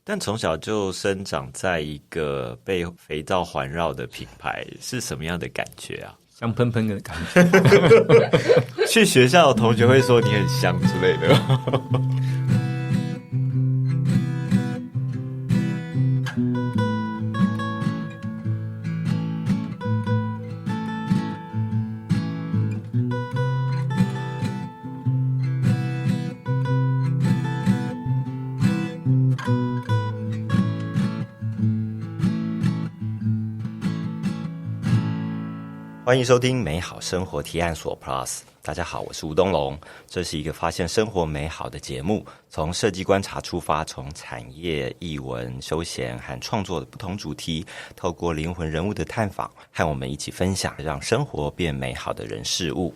但从小就生长在一个被肥皂环绕的品牌，是什么样的感觉啊？香喷喷的感觉。去学校的同学会说你很香之类的。欢迎收听美好生活提案所 Plus。 大家好，我是吴东龙。这是一个发现生活美好的节目，从设计观察出发，从产业、艺文、休闲和创作的不同主题，透过灵魂人物的探访，和我们一起分享让生活变美好的人事物。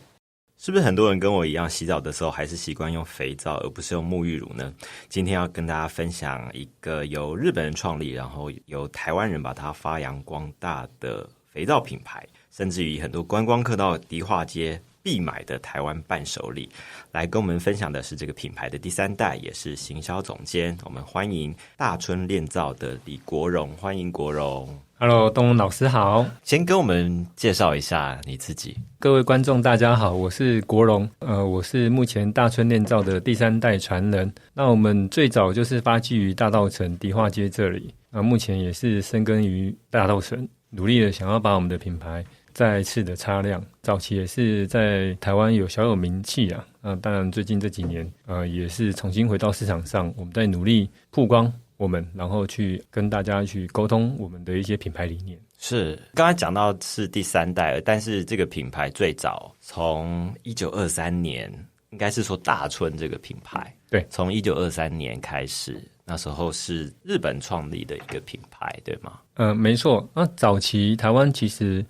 是不是很多人跟我一样，洗澡的时候还是习惯用肥皂而不是用沐浴乳呢？今天要跟大家分享一个由日本人创立，然后由台湾人把它发扬光大的肥皂品牌，甚至于很多观光客到迪化街必买的台湾伴手礼。来跟我们分享的是这个品牌的第3代，也是行销总监。我们欢迎大春炼造的李国荣，欢迎国荣。Hello， 东龙老师好。先跟我们介绍一下你自己。各位观众大家好，我是国荣，我是目前大春炼造的第3代传人。那我们最早就是发迹于大稻埕迪化街这里，目前也是深耕于大稻埕，努力的想要把我们的品牌再次的擦亮。早期也是在台湾小有名气啊，当然最近这几年也是重新回到市场上，我们在努力曝光我们，然后去跟大家去沟通我们的一些品牌理念。是，刚才讲到是第3代，但是这个品牌最早从1923年，应该是说大春这个品牌，对，从1923年开始，那时候是日本创立的一个品牌，对吗？没错。那早期台湾其实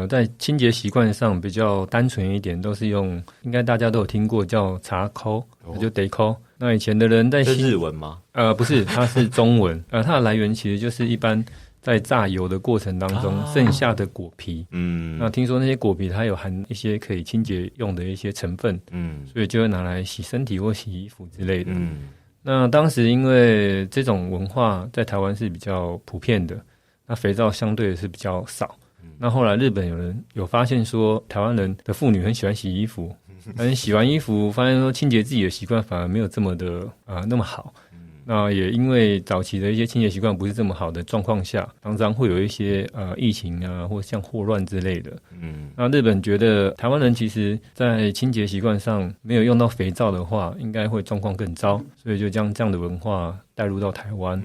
在清洁习惯上比较单纯一点，都是用，应该大家都有听过叫茶抠，就得抠。那以前的人在是日文吗？不是，它是中文。它的来源其实就是一般在榨油的过程当中剩下的果皮。那听说那些果皮它有含一些可以清洁用的一些成分，所以就会拿来洗身体或洗衣服之类的。那当时因为这种文化在台湾是比较普遍的，那肥皂相对的是比较少。那后来日本有人有发现说，台湾人的妇女很喜欢洗衣服，但是洗完衣服发现说清洁自己的习惯反而没有这么的那么好。那也因为早期的一些清洁习惯不是这么好的状况下，常常会有一些疫情啊，或像霍乱之类的。那日本觉得台湾人其实在清洁习惯上没有用到肥皂的话，应该会状况更糟，所以就将这样的文化带入到台湾。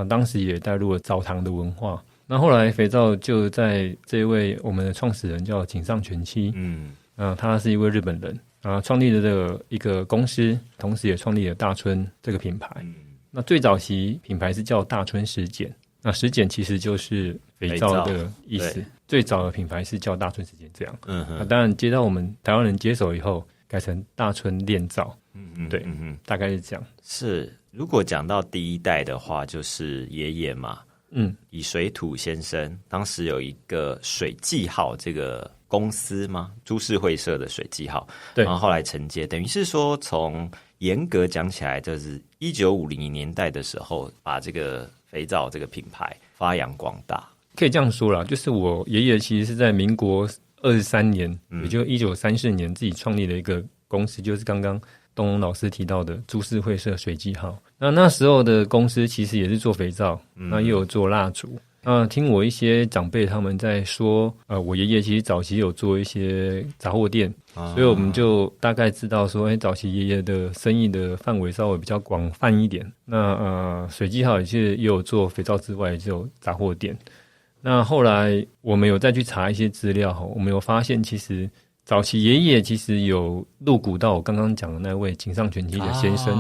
当时也带入了澡堂的文化。那后来肥皂就在这位我们的创始人叫井上全七，他是一位日本人创立了这个一个公司，同时也创立了大春这个品牌。那最早期品牌是叫大春石碱，那石碱其实就是肥皂的意思。最早的品牌是叫大春石碱这样。当然接到我们台湾人接手以后，改成大春炼造。对，大概是这样。是，如果讲到第1代的话，就是爷爷嘛。李水土先生当时有一个水记号这个公司吗？株式会社的水记号，对，然后后来承接，等于是说从严格讲起来，就是1950年代的时候，把这个肥皂这个品牌发扬光大。可以这样说啦，就是我爷爷其实是在民国23年，也就1934年自己创立了一个公司，就是刚刚东龙老师提到的株式会社水记号。那时候的公司其实也是做肥皂，那也有做蜡烛。听我一些长辈他们在说，我爷爷其实早期有做一些杂货店，所以我们就大概知道说，早期爷爷的生意的范围稍微比较广泛一点。那水记号也有做肥皂之外，也有杂货店。那后来我们有再去查一些资料，我们有发现其实早期爷爷其实有入股到我刚刚讲的那位井上全七的先生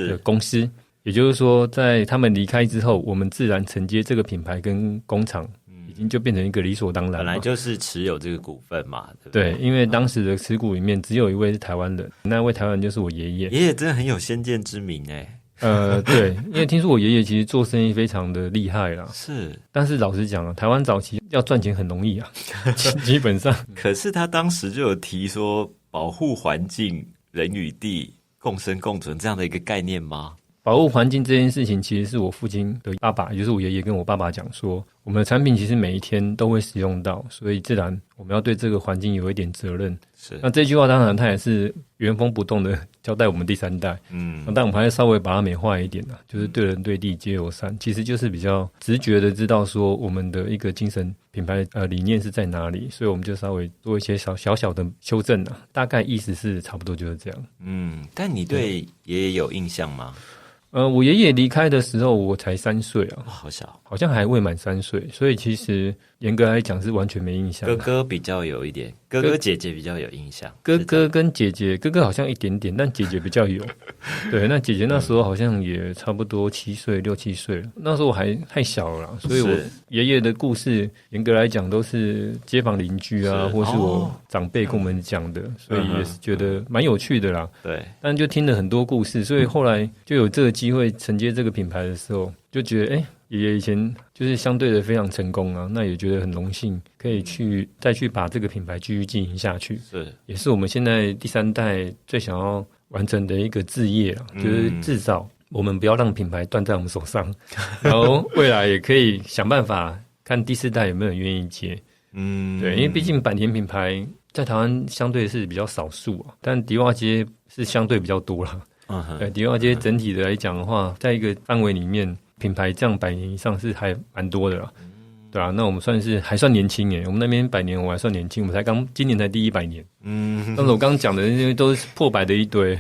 的公司。也就是说在他们离开之后，我们自然承接这个品牌跟工厂，已经就变成一个理所当然了。本来就是持有这个股份嘛，对不对？对，因为当时的持股里面只有一位是台湾人，那位台湾人就是我爷爷。爷爷真的很有先见之明哎。对，因为听说我爷爷其实做生意非常的厉害啦。是，但是老实讲台湾早期要赚钱很容易啊，基本上。可是他当时就有提说保护环境、人与地共生共存这样的一个概念吗？保护环境这件事情，其实是我父亲的爸爸，也就是我爷爷跟我爸爸讲说，我们的产品其实每一天都会使用到，所以自然我们要对这个环境有一点责任。是，那这句话当然它也是原封不动的交代我们第三代，但我们还是稍微把它美化一点啊，就是对人对地皆友善，其实就是比较直觉的知道说我们的一个精神品牌理念是在哪里，所以我们就稍微做一些小小的修正啊，大概意思是差不多就是这样。但你对爷爷有印象吗？我爷爷离开的时候我才3岁啊，好小，好像还未满3岁，所以其实严格来讲是完全没印象。哥哥比较有一点，哥哥姐姐比较有印象。哥哥跟姐姐，哥哥好像一点点，但姐姐比较有。对，那姐姐那时候好像也差不多6、7岁了。那时候我还太小了啦，所以我爷爷的故事严格来讲都是街坊邻居啊，或是我长辈跟我们讲的，所以也是觉得蛮有趣的啦。对，但就听了很多故事，所以后来就有这个机会承接这个品牌的时候，就觉得爷爷以前就是相对的非常成功啊，那也觉得很荣幸可以再去把这个品牌继续经营下去，也是我们现在第3代最想要完成的一个志业啊，就是至少我们不要让品牌断在我们手上，然后未来也可以想办法看第4代有没有人愿意接。对，因为毕竟坂田品牌在台湾相对是比较少数啊，但迪化街是相对比较多啦。对，迪化街整体的来讲的话，在一个范围里面，品牌这样100年以上是还蛮多的啦。对啊，那我们还算年轻耶，我们那边100年我还算年轻，我们今年才第100年。但是我刚刚讲的那些都是破百的一堆，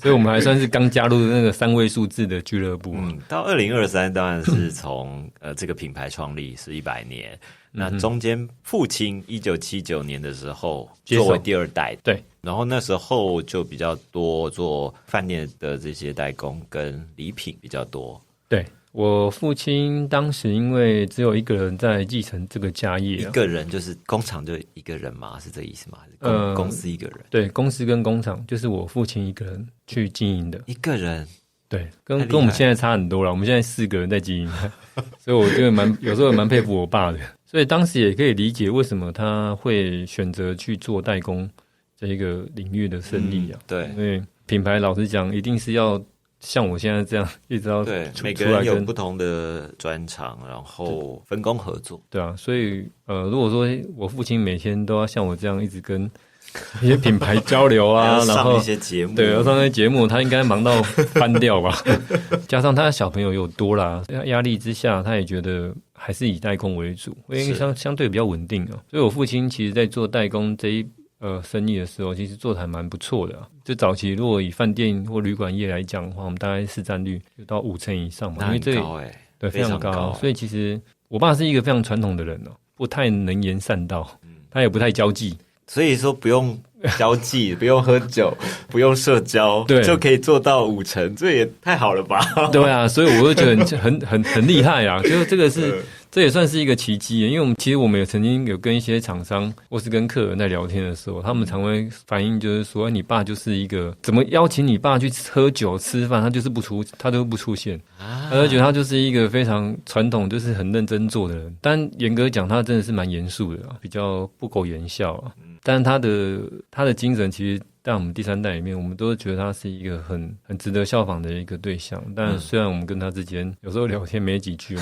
所以我们还算是刚加入那个3位数字的俱乐部。到2023当然是从这个品牌创立是100年，那中间父亲1979年的时候作为第2代，对，然后那时候就比较多做饭店的这些代工跟礼品比较多。对，我父亲当时因为只有一个人在继承这个家业，一个人就是工厂就一个人吗？是这意思吗？公司一个人？对，公司跟工厂就是我父亲一个人去经营的。一个人？对，跟我们现在差很多了。我们现在4个人在经营，所以我就有时候蛮佩服我爸的。所以当时也可以理解为什么他会选择去做代工这一个领域的生意啊。对，因为品牌老实讲，一定是要像我现在这样一直要对每个人有不同的专长，然后分工合作。对啊，所以如果说我父亲每天都要像我这样一直跟一些品牌交流啊，然后上一些节目，对，要上一些节目，他应该忙到翻掉吧。加上他的小朋友又多啦，压力之下，他也觉得还是以代工为主，因为相对比较稳定啊。所以我父亲其实在做代工这一生意的时候，其实做得还蛮不错的啊。就早期如果以饭店或旅馆业来讲的话，我们大概市占率就到50%以上嘛，因为这高对非常高。所以其实我爸是一个非常传统的人哦，不太能言善道，他也不太交际。所以说不用交际，不用喝酒，不用社交，对，就可以做到50%，这也太好了吧？对啊，所以我就觉得很厉害啊！就是这也算是一个奇迹，因为我们也曾经有跟一些厂商或是跟客人在聊天的时候，他们常会反映就是说，你爸就是一个怎么邀请你爸去喝酒吃饭，他都不出现，他就觉得他就是一个非常传统，就是很认真做的人。但严格讲，他真的是蛮严肃的，比较不苟言笑啊。但他的精神其实在我们第3代里面，我们都觉得他是一个很值得效仿的一个对象。但虽然我们跟他之间有时候聊天没几句，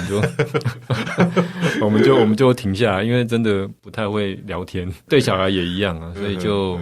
我们就停下来，因为真的不太会聊天，对小孩也一样啊，所以就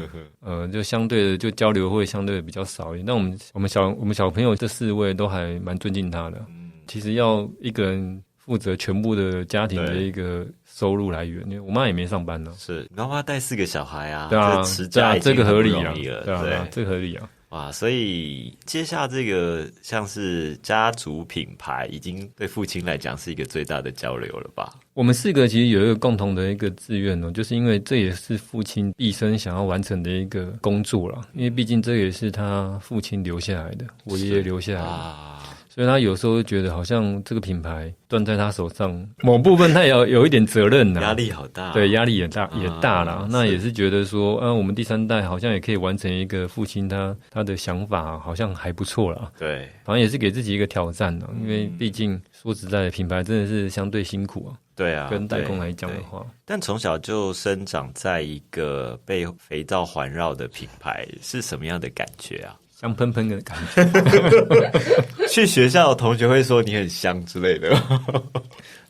相对的就交流会相对的比较少一点。但我们小朋友这4位都还蛮尊敬他的。其实要一个人负责全部的家庭的一个收入来源，因为我妈也没上班呢。是，然后她带4个小孩啊，对啊，持家这个合理啊，对啊，这个合理啊。哇，所以接下这个像是家族品牌，已经对父亲来讲是一个最大的交流了吧？我们4个其实有一个共同的一个志愿哦，就是因为这也是父亲毕生想要完成的一个工作啦，因为毕竟这也是他父亲留下来的，我爷爷留下来的。所以他有时候觉得好像这个品牌断在他手上，某部分他也要有一点责任啦，压力好大，对，压力也大啦。那也是觉得说，我们第3代好像也可以完成一个父亲他的想法，好像还不错啦。对，反正也是给自己一个挑战啦，因为毕竟说实在的，品牌真的是相对辛苦啊。对啊，跟代工来讲的话，但从小就生长在一个被肥皂环绕的品牌，是什么样的感觉啊？香喷喷的感觉。去学校的同学会说你很香之类的。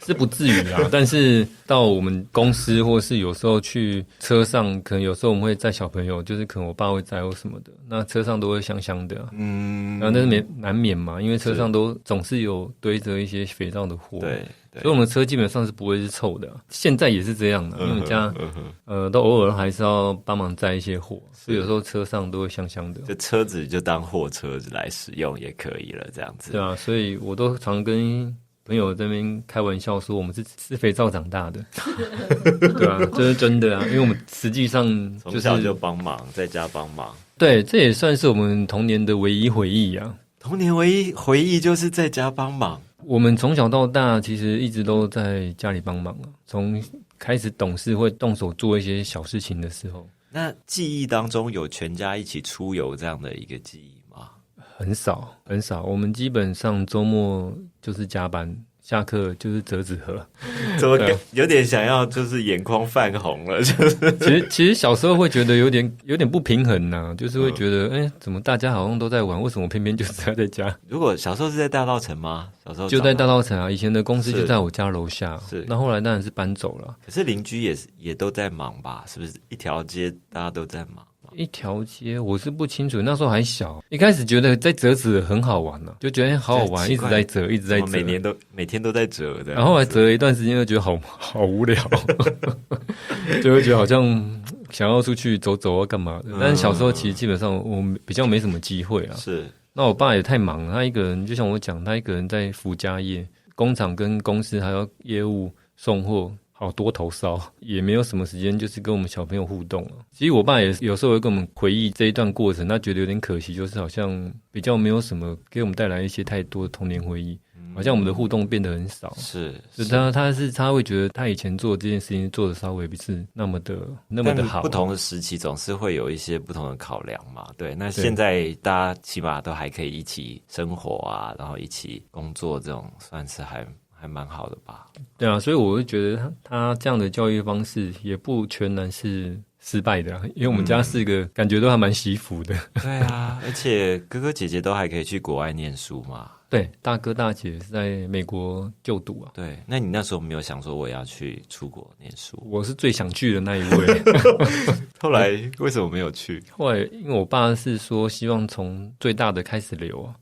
是不至于啦，但是到我们公司或是有时候去车上，可能有时候我们会载小朋友，就是可能我爸会载或什么的，那车上都会香香的，然后但是难免嘛，因为车上都总是有堆着一些肥皂的货，对，所以我们车基本上是不会是臭的，现在也是这样的，因为我们家都偶尔还是要帮忙载一些货，所以有时候车上都会香香的，就车子就当货车来使用也可以了，这样子。对啊，所以我都常跟朋友这边开玩笑说，我们是吃肥皂长大的，对啊，这是真的啊，因为我们实际上从小就帮忙，在家帮忙，对，这也算是我们童年的唯一回忆啊。童年唯一回忆就是在家帮忙。我们从小到大其实一直都在家里帮忙啊，从开始懂事会动手做一些小事情的时候。那记忆当中有全家一起出游这样的一个记忆吗？很少很少，我们基本上周末就是加班，下课就是折纸盒。怎么有点想要就是眼眶泛红了？就是其实小时候会觉得有点不平衡呐，就是会觉得怎么大家好像都在玩，为什么偏偏就是要在家？如果小时候是在大稻埕吗？小时候就在大稻埕啊，以前的公司就在我家楼下，是。那后来当然是搬走了。可是邻居也都在忙吧？是不是一条街大家都在忙？一条街我是不清楚，那时候还小，一开始觉得在折纸很好玩啊，就觉得好好玩，一直在折，一直在折，每天都在折的。然后后来折了一段时间，就觉得好无聊，就会觉得好像想要出去走走啊，干嘛的。但是小时候其实基本上我比较没什么机会啊。是。那我爸也太忙了，他一个人，就像我讲，他一个人在服家业，工厂跟公司还要业务送货。好多头烧，也没有什么时间，就是跟我们小朋友互动了。其实我爸也有时候会跟我们回忆这一段过程，他觉得有点可惜，就是好像比较没有什么给我们带来一些太多的童年回忆，好像我们的互动变得很少。是他会觉得他以前做这件事情做的稍微不是那么的好。不同的时期总是会有一些不同的考量嘛。对，那现在大家起码都还可以一起生活啊，然后一起工作，这种算是还蛮好的吧。对啊，所以我会觉得他这样的教育方式也不全然是失败的，因为我们家4个感觉都还蛮惜福的。对啊，而且哥哥姐姐都还可以去国外念书嘛。对，大哥大姐是在美国就读啊。对，那你那时候没有想说我要去出国念书？我是最想去的那一位。后来为什么没有去？后来因为我爸是说希望从最大的开始留啊。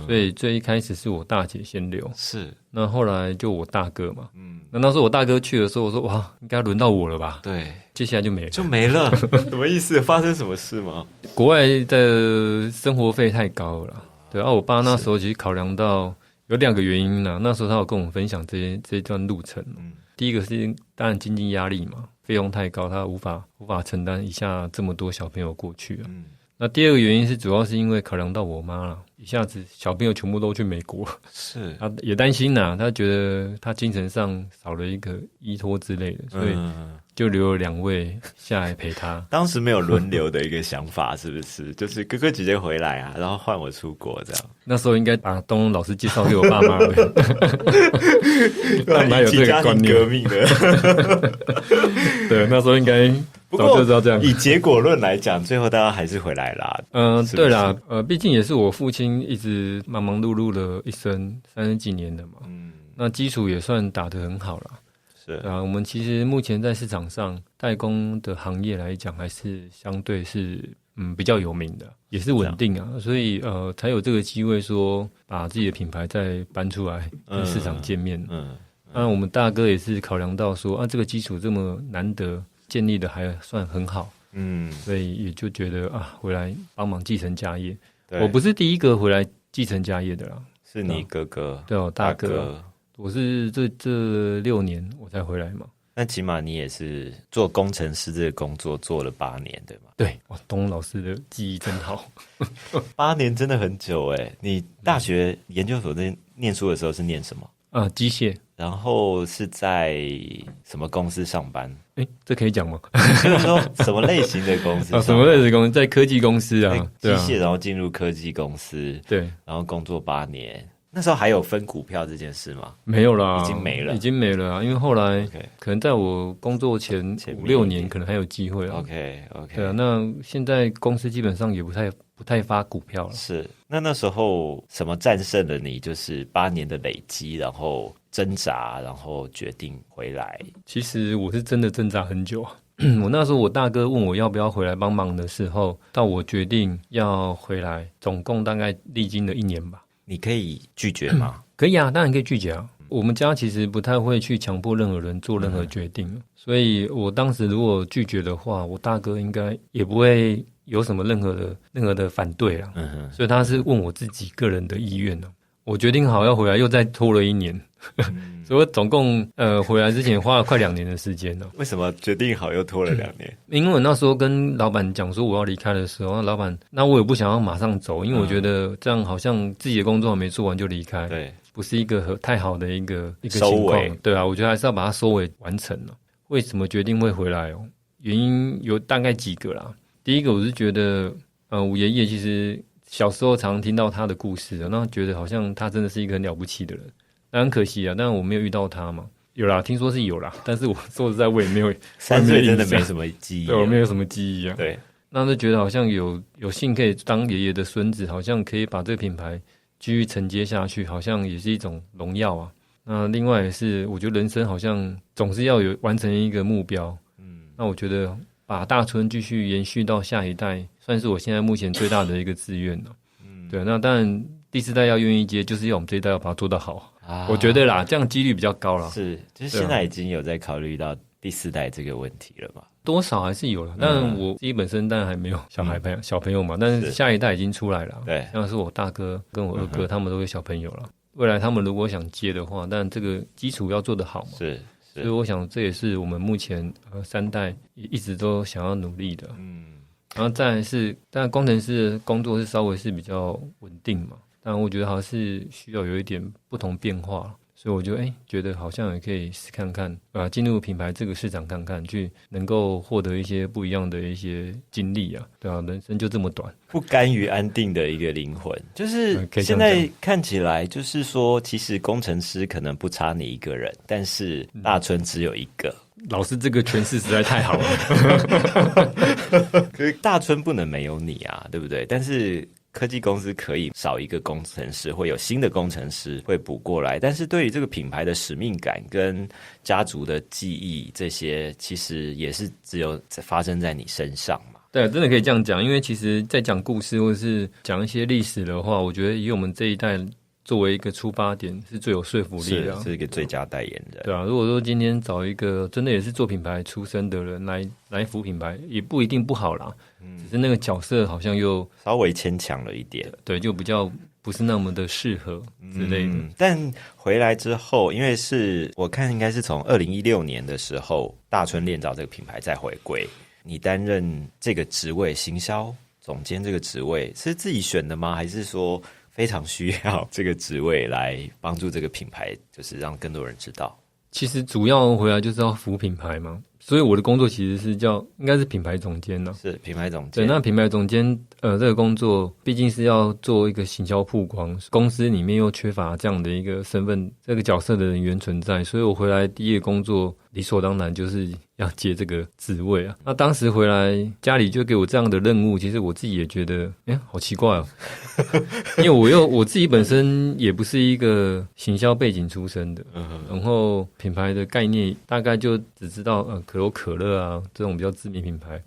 所以最一开始是我大姐先留，是。那后来就我大哥嘛，那时候我大哥去的时候，我说哇，应该轮到我了吧？对，接下来就没了，什么意思？发生什么事吗？国外的生活费太高了，对啊，我爸那时候其实考量到有2个原因啦，那时候他有跟我们分享这段路程，第一个是当然经济压力嘛，费用太高，他无法承担一下这么多小朋友过去啊。那第2个原因是主要是因为考量到我妈啦，一下子小朋友全部都去美国，是，他也担心啦，他觉得他精神上少了一个依托之类的，所以就留了2位下来陪他。当时没有轮流的一个想法，是不是？就是哥哥姐姐回来啊，然后换我出国这样。那时候应该把东龙老师介绍给我爸妈了，让他有这个观念。革命的，对，那时候应该。不过就知道这样，以结果论来讲，最后大家还是回来啦。对啦，毕竟也是我父亲一直忙忙碌碌了一生30几年的嘛，那基础也算打得很好啦。是啊，我们其实目前在市场上代工的行业来讲，还是相对是比较有名的，也是稳定啊，所以才有这个机会说把自己的品牌再搬出来跟市场见面。那我们大哥也是考量到说这个基础这么难得。建立的还算很好，所以也就觉得回来帮忙继承家业。我不是第一个回来继承家业的啦，是你哥哥，对我大哥。我是这6年我才回来嘛。那起码你也是做工程师这个工作做了8年，对吗？对，哇，东老师的记忆真好，8年真的很久哎。你大学研究所在念书的时候是念什么？机械。然后是在什么公司上班？这可以讲吗？就是说什么类型的公司？什么类型的公司？在科技公司啊，机械，然后进入科技公司，对，然后工作8年，那时候还有分股票这件事吗？没有啦，已经没了啊。因为后来可能在我工作前5-6年，可能还有机会啊。OK， 对啊。那现在公司基本上也不太发股票了。是，那时候什么战胜了你？就是8年的累积，然后挣扎，然后决定回来。其实我是真的挣扎很久。我那时候我大哥问我要不要回来帮忙的时候，到我决定要回来，总共大概历经了1年吧。你可以拒绝吗？可以啊，当然可以拒绝啊。我们家其实不太会去强迫任何人做任何决定，所以我当时如果拒绝的话，我大哥应该也不会有什么任何的反对啦。所以他是问我自己个人的意愿呢。我决定好要回来，又再拖了1年。所以我总共回来之前花了快2年的时间了。为什么决定好又拖了2年？因为我那时候跟老板讲说我要离开的时候，那老板，那我也不想要马上走，因为我觉得这样好像自己的工作还没做完就离开，对，不是一个太好的一个情况。对啊，我觉得还是要把它收尾完成了。为什么决定会回来哦？原因有大概几个啦。第一个，我是觉得我爷爷其实小时候常听到他的故事，那觉得好像他真的是一个很了不起的人。那很可惜啊，但我没有遇到他嘛。有啦，听说是有啦，但是我说实在我也没有3岁真的没什么记忆，对，我没有什么记忆啊。对，那就觉得好像有幸可以当爷爷的孙子，好像可以把这个品牌继续承接下去，好像也是一种荣耀啊。那另外也是，我觉得人生好像总是要有完成一个目标。那我觉得把大村继续延续到下一代，算是我现在目前最大的一个志愿了。对，那当然第4代要愿意接，就是要我们这一代要把它做得好。我觉得啦，这样几率比较高啦。是，就是现在已经有在考虑到第4代这个问题了嘛？多少还是有了，但我自己本身当然还没有小朋友嘛，但是下一代已经出来了。对，像是我大哥跟我二哥，他们都有小朋友了。未来他们如果想接的话，但这个基础要做得好嘛。是，所以我想这也是我们目前3代一直都想要努力的。然后再来是，当然工程师的工作是稍微是比较稳定嘛。但我觉得还是需要有一点不同变化，所以我就觉得好像也可以试看看，进入品牌这个市场看看，去能够获得一些不一样的一些经历啊，对啊，人生就这么短，不甘于安定的一个灵魂，就是现在看起来就是说，其实工程师可能不差你一个人，但是大村只有一个。老师这个诠释实在太好了，可是大村不能没有你啊，对不对？但是科技公司可以少一个工程师，会有新的工程师会补过来，但是对于这个品牌的使命感跟家族的记忆，这些其实也是只有发生在你身上嘛。对，真的可以这样讲，因为其实在讲故事或者是讲一些历史的话，我觉得以我们这一代作为一个出发点是最有说服力的，是一个最佳代言人。对啊，如果说今天找一个真的也是做品牌出身的人来扶品牌，也不一定不好啦。只是那个角色好像又稍微牵强了一点，对，就比较不是那么的适合之类的。但回来之后，因为是我看应该是从2016年的时候，大村炼造这个品牌再回归，你担任这个职位，行销总监这个职位是自己选的吗？还是说非常需要这个职位来帮助这个品牌，就是让更多人知道？其实主要回来就是要服品牌嘛，所以我的工作其实是应该是品牌总监呢。是品牌总监。对，那品牌总监这个工作毕竟是要做一个行销曝光，公司里面又缺乏这样的一个身份、这个角色的人员存在，所以我回来第一个工作理所当然就是要接这个职位啊。那当时回来家里就给我这样的任务，其实我自己也觉得好奇怪哦，因为我自己本身也不是一个行销背景出身的，然后品牌的概念大概就只知道可口可乐啊这种比较知名品牌，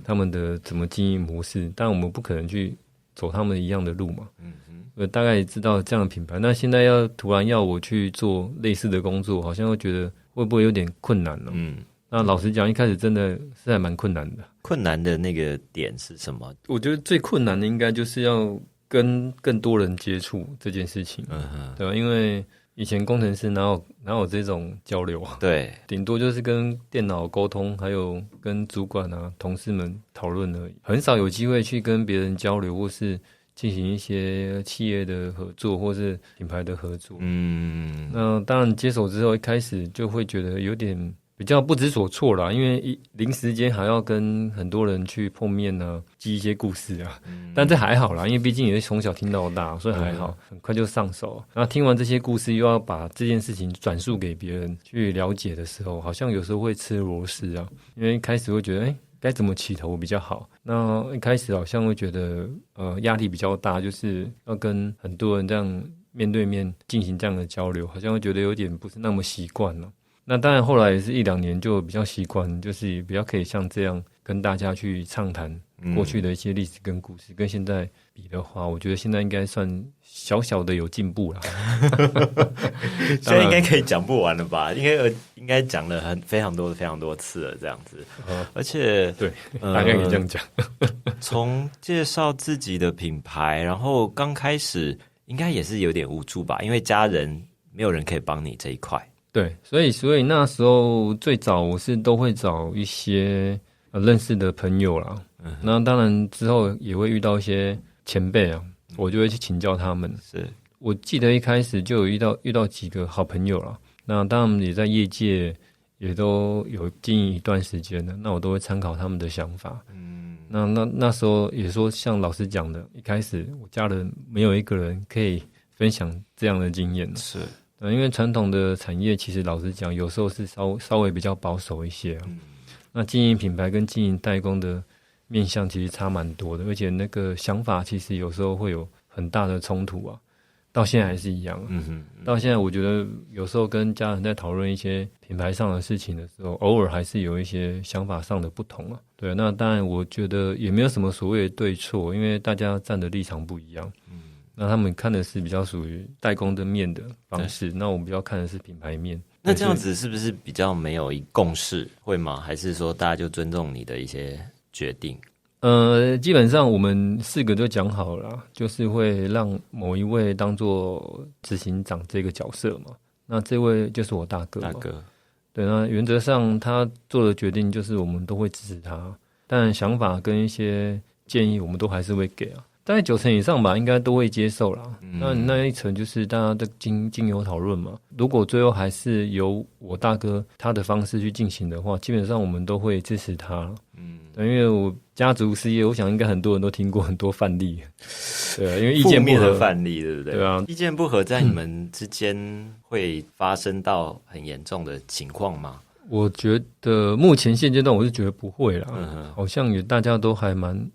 他们的怎么经营模式，但我们不可能去走他们一样的路嘛。我大概也知道这样的品牌，那现在突然要我去做类似的工作，好像会觉得会不会有点困难呢？那老实讲，一开始真的是还蛮困难的。困难的那个点是什么？我觉得最困难的应该就是要跟更多人接触这件事情，对吧？因为以前工程师哪有这种交流啊？对，顶多就是跟电脑沟通，还有跟主管啊、同事们讨论而已，很少有机会去跟别人交流，或是进行一些企业的合作，或是品牌的合作。那当然接手之后，一开始就会觉得有点比较不知所措啦，因为临时间还要跟很多人去碰面呢，记一些故事啊。但这还好啦，因为毕竟也是从小听到大，所以还好，很快就上手。然后听完这些故事，又要把这件事情转述给别人去了解的时候，好像有时候会吃螺丝啊，因为一开始会觉得，该怎么起头比较好？那一开始好像会觉得，压力比较大，就是要跟很多人这样面对面进行这样的交流，好像会觉得有点不是那么习惯了。那当然后来也是1-2年就比较习惯，就是比较可以像这样跟大家去畅谈过去的一些历史跟故事，跟现在比的话，我觉得现在应该算小小的有进步啦。现在应该可以讲不完了吧？应该讲了非常多次了，这样子。而且对，大概可以这样讲。从介绍自己的品牌，然后刚开始应该也是有点无助吧，因为家人没有人可以帮你这一块。对，所以那时候最早我是都会找一些认识的朋友啦。那当然之后也会遇到一些前辈啊，我就会去请教他们。是我记得一开始就有遇到几个好朋友啦，那当然也在业界也都有经营一段时间了，那我都会参考他们的想法。那时候也说像老师讲的，一开始我家人没有一个人可以分享这样的经验。是。因为传统的产业其实老实讲，有时候是稍微比较保守一些啊。那经营品牌跟经营代工的面向其实差蛮多的，而且那个想法其实有时候会有很大的冲突啊。到现在还是一样啊。到现在我觉得有时候跟家人在讨论一些品牌上的事情的时候，偶尔还是有一些想法上的不同啊。对，那当然我觉得也没有什么所谓的对错，因为大家站的立场不一样。那他们看的是比较属于代工的面的方式，那我们比较看的是品牌面。那这样子是不是比较没有共识，会吗？还是说大家就尊重你的一些决定？基本上我们4个就讲好了，就是会让某一位当做执行长这个角色嘛。那这位就是我大哥嘛。对，那原则上他做的决定就是我们都会支持他，但想法跟一些建议我们都还是会给啊。大概90%以上吧，应该都会接受啦。那一层就是大家的经由讨论嘛。如果最后还是由我大哥他的方式去进行的话，基本上我们都会支持他。对，因为我家族事业，我想应该很多人都听过很多范例。对啊，因为意见不合的范例，对不对？对啊，意见不合在你们之间会发生到很严重的情况吗？我觉得目前现阶段我是觉得不会啦，好像也大家都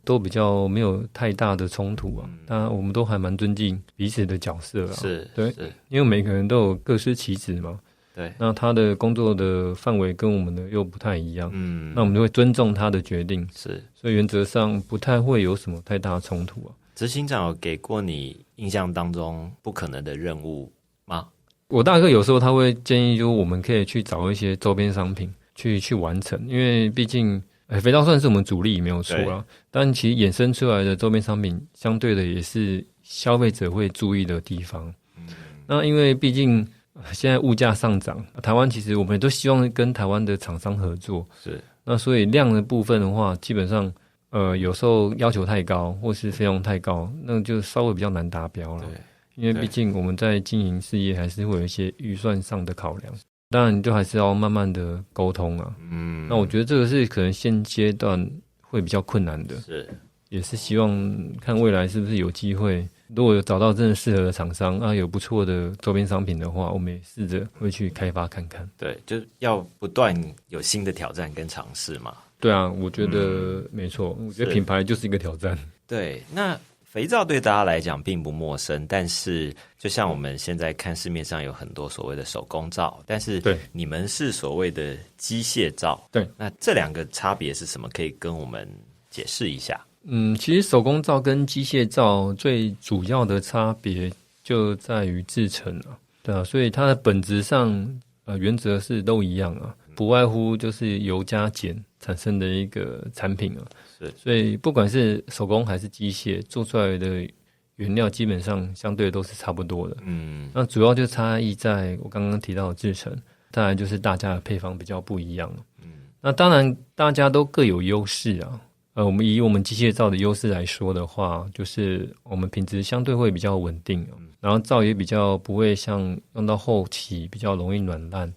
都比较没有太大的冲突啊。当然我们都还蛮尊敬彼此的角色啊。对，因为每个人都有各司其职嘛。对，那他的工作的范围跟我们的又不太一样。那我们就会尊重他的决定。是，所以原则上不太会有什么太大的冲突啊。执行长有给过你印象当中不可能的任务吗？我大哥有时候他会建议，就我们可以去找一些周边商品去完成，因为毕竟肥皂算是我们主力没有错啦，但其实衍生出来的周边商品相对的也是消费者会注意的地方。那因为毕竟现在物价上涨，台湾其实我们都希望跟台湾的厂商合作，是，那所以量的部分的话，基本上有时候要求太高或是费用太高，那就稍微比较难达标了。因为毕竟我们在经营事业还是会有一些预算上的考量，当然就还是要慢慢的沟通啊。那我觉得这个是可能现阶段会比较困难的，是，也是希望看未来是不是有机会，如果有找到真的适合的厂商啊，有不错的周边商品的话，我们也试着会去开发看看。对，就要不断有新的挑战跟尝试嘛。对啊，我觉得没错，我觉得品牌就是一个挑战。对，那肥皂对大家来讲并不陌生，但是就像我们现在看市面上有很多所谓的手工皂，但是你们是所谓的机械皂，对，那这两个差别是什么？可以跟我们解释一下？其实手工皂跟机械皂最主要的差别就在于制成啊，对啊，所以它的本质上原则是都一样啊，不外乎就是油加碱产生的一个产品啊。是，所以不管是手工还是机械做出来的原料，基本上相对都是差不多的。那主要就差异在我刚刚提到的制成，当然就是大家的配方比较不一样。那当然大家都各有优势啊。我们以我们机械皂的优势来说的话，就是我们品质相对会比较稳定，然后皂也比较不会像用到后期比较容易软烂。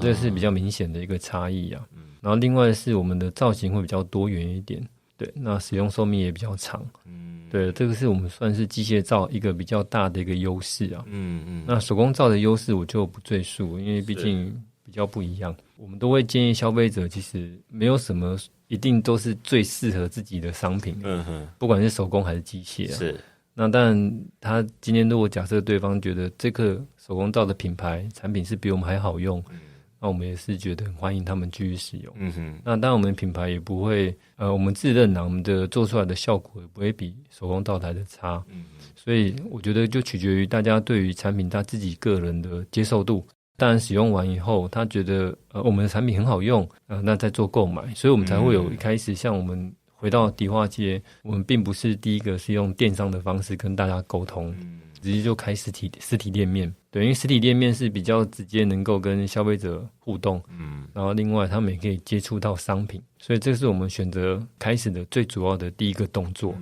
这是比较明显的一个差异啊。然后另外是我们的造型会比较多元一点，对，那使用寿命也比较长，对，这个是我们算是机械造一个比较大的一个优势啊。那手工造的优势我就不赘述，因为毕竟比较不一样。我们都会建议消费者，其实没有什么一定都是最适合自己的商品，不管是手工还是机械啊。是。那当然，他今天如果假设对方觉得这个手工皂的品牌产品是比我们还好用，那我们也是觉得很欢迎他们继续使用。那当然我们品牌也不会，我们自认我们的做出来的效果也不会比手工皂来的差。所以我觉得就取决于大家对于产品他自己个人的接受度。当然使用完以后，他觉得我们的产品很好用，那再做购买，所以我们才会有一开始像我们。回到迪化街，我们并不是第一个是用电商的方式跟大家沟通，直接就开实体店面。对，因为实体店面是比较直接能够跟消费者互动，然后另外他们也可以接触到商品，所以这是我们选择开始的最主要的第一个动作。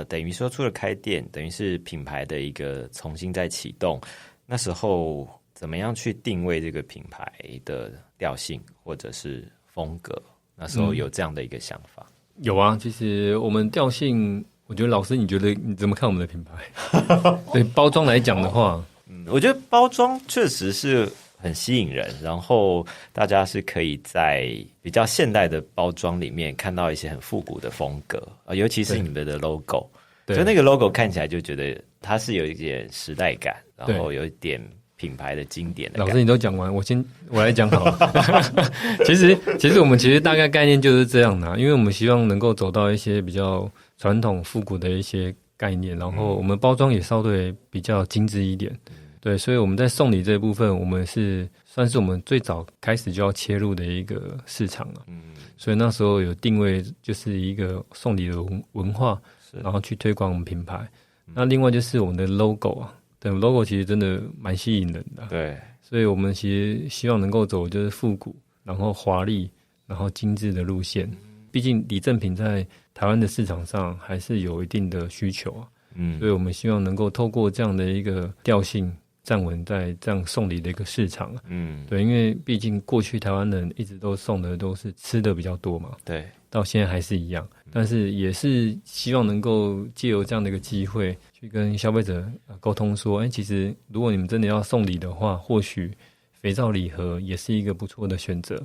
等于说除了开店，等于是品牌的一个重新再启动。那时候怎么样去定位这个品牌的调性或者是风格？那时候有这样的一个想法。有啊，其实我们调性，我觉得老师你觉得你怎么看我们的品牌？对包装来讲的话，我觉得包装确实是很吸引人，然后大家是可以在比较现代的包装里面看到一些很复古的风格，尤其是你们的 logo， 就那个 logo 看起来就觉得它是有一点时代感，然后有一点品牌的经典的感觉。老师你都讲完，我来讲好了。其实我们大概概念就是这样的，因为我们希望能够走到一些比较传统复古的一些概念，然后我们包装也稍微比较精致一点。对，所以我们在送礼这一部分，我们算是我们最早开始就要切入的一个市场了。所以那时候有定位就是一个送礼的文化，然后去推广我们品牌。那另外就是我们的 logo 啊。对 logo 其实真的蛮吸引人的，对，所以我们其实希望能够走就是复古，然后华丽，然后精致的路线。毕竟礼赠品在台湾的市场上还是有一定的需求啊，所以我们希望能够透过这样的一个调性站稳在这样送礼的一个市场啊。对，因为毕竟过去台湾人一直都送的都是吃的比较多嘛，对，到现在还是一样，但是也是希望能够借由这样的一个机会去跟消费者沟通说，其实如果你们真的要送礼的话，或许肥皂礼盒也是一个不错的选择。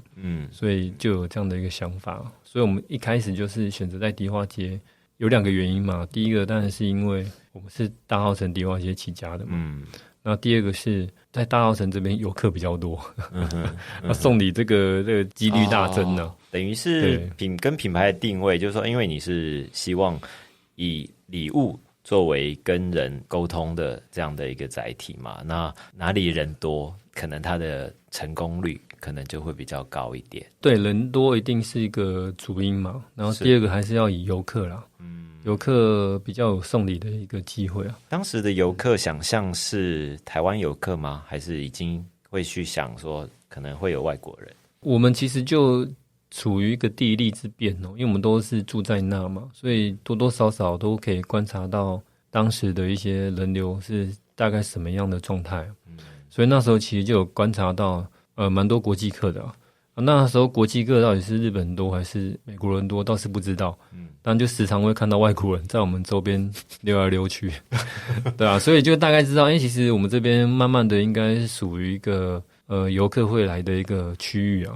所以就有这样的一个想法。所以我们一开始就是选择在迪化街，有2个原因嘛。第一个当然是因为我们是大稻埕迪化街起家的嘛。那第二个是在大稻埕这边游客比较多，那送礼这个几率大增呢。等于是跟品牌的定位，就是说，因为你是希望以礼物作为跟人沟通的这样的一个载体嘛，那哪里人多，可能它的成功率可能就会比较高一点。对，人多一定是一个主因嘛，然后第二个还是要以游客啦。游客比较有送礼的一个机会啊。当时的游客想象是台湾游客吗？还是已经会去想说可能会有外国人？我们其实就处于一个地利之便因为我们都是住在那嘛，所以多多少少都可以观察到当时的一些人流是大概什么样的状态。所以那时候其实就有观察到蛮多国际客的那时候国际客到底是日本多还是美国人多倒是不知道，但就时常会看到外国人在我们周边溜来溜去。对啊，所以就大概知道其实我们这边慢慢的应该是属于一个游客会来的一个区域啊。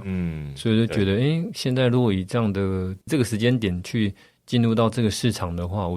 所以就觉得现在如果以这样的这个时间点去进入到这个市场的话，我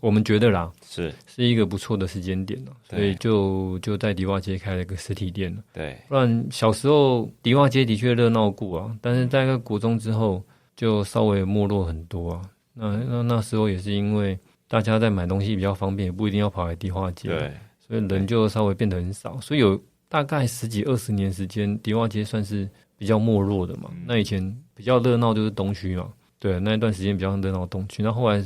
们觉得啦，是一个不错的时间点所以就在迪化街开了一个实体店了。对，不然小时候迪化街的确热闹过但是在国中之后就稍微没落很多那时候也是因为大家在买东西比较方便，也不一定要跑来迪化街，对，所以人就稍微变得很少，所以有大概10几20年时间，迪化街算是比较没落的嘛。那以前比较热闹就是东区嘛。对，那一段时间比较热闹东区，那后来